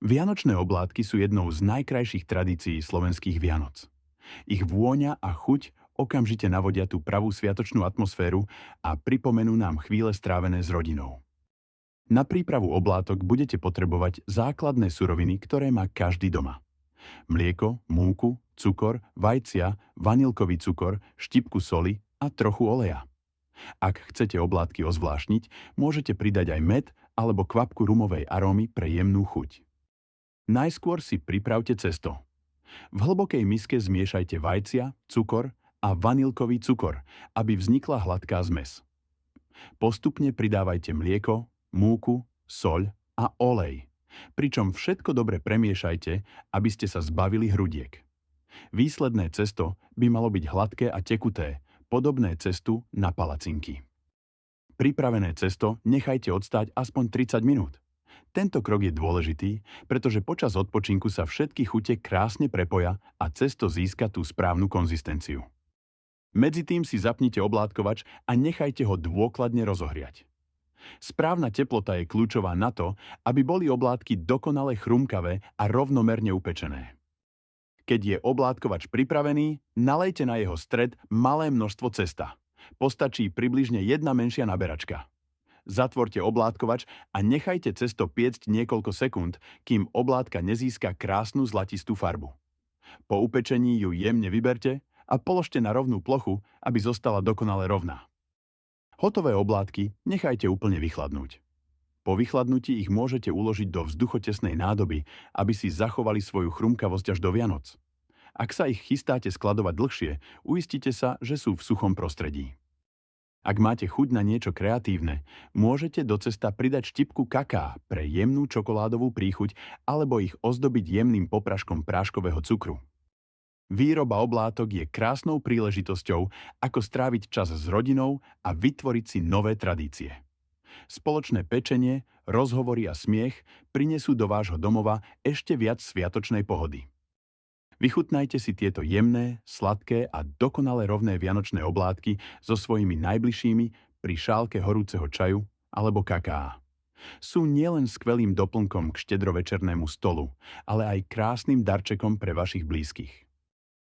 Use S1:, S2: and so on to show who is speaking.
S1: Vianočné oblátky sú jednou z najkrajších tradícií slovenských Vianoc. Ich vôňa a chuť okamžite navodia tú pravú sviatočnú atmosféru a pripomenú nám chvíle strávené s rodinou. Na prípravu oblátok budete potrebovať základné suroviny, ktoré má každý doma. Mlieko, múku, cukor, vajcia, vanilkový cukor, štipku soli a trochu oleja. Ak chcete oblátky ozvláštniť, môžete pridať aj med alebo kvapku rumovej arómy pre jemnú chuť. Najskôr si pripravte cesto. V hlbokej miske zmiešajte vajcia, cukor a vanilkový cukor, aby vznikla hladká zmes. Postupne pridávajte mlieko, múku, soľ a olej, pričom všetko dobre premiešajte, aby ste sa zbavili hrudiek. Výsledné cesto by malo byť hladké a tekuté, podobné cestu na palacinky. Pripravené cesto nechajte odstáť aspoň 30 minút. Tento krok je dôležitý, pretože počas odpočinku sa všetky chute krásne prepoja a cesto získa tú správnu konzistenciu. Medzi tým si zapnite oblátkovač a nechajte ho dôkladne rozohriať. Správna teplota je kľúčová na to, aby boli oblátky dokonale chrumkavé a rovnomerne upečené. Keď je oblátkovač pripravený, nalejte na jeho stred malé množstvo cesta. Postačí približne jedna menšia naberačka. Zatvorte oblátkovač a nechajte cesto piecť niekoľko sekúnd, kým oblátka nezíska krásnu zlatistú farbu. Po upečení ju jemne vyberte a položte na rovnú plochu, aby zostala dokonale rovná. Hotové oblátky nechajte úplne vychladnúť. Po vychladnutí ich môžete uložiť do vzduchotesnej nádoby, aby si zachovali svoju chrumkavosť až do Vianoc. Ak sa ich chystáte skladovať dlhšie, uistite sa, že sú v suchom prostredí. Ak máte chuť na niečo kreatívne, môžete do cesta pridať štipku kaká pre jemnú čokoládovú príchuť alebo ich ozdobiť jemným popražkom práškového cukru. Výroba oblátok je krásnou príležitosťou, ako stráviť čas s rodinou a vytvoriť si nové tradície. Spoločné pečenie, rozhovory a smiech prinesú do vášho domova ešte viac sviatočnej pohody. Vychutnajte si tieto jemné, sladké a dokonale rovné vianočné oblátky so svojimi najbližšími pri šálke horúceho čaju alebo kaká. Sú nielen skvelým doplnkom k štedrovečernému stolu, ale aj krásnym darčekom pre vašich blízkych.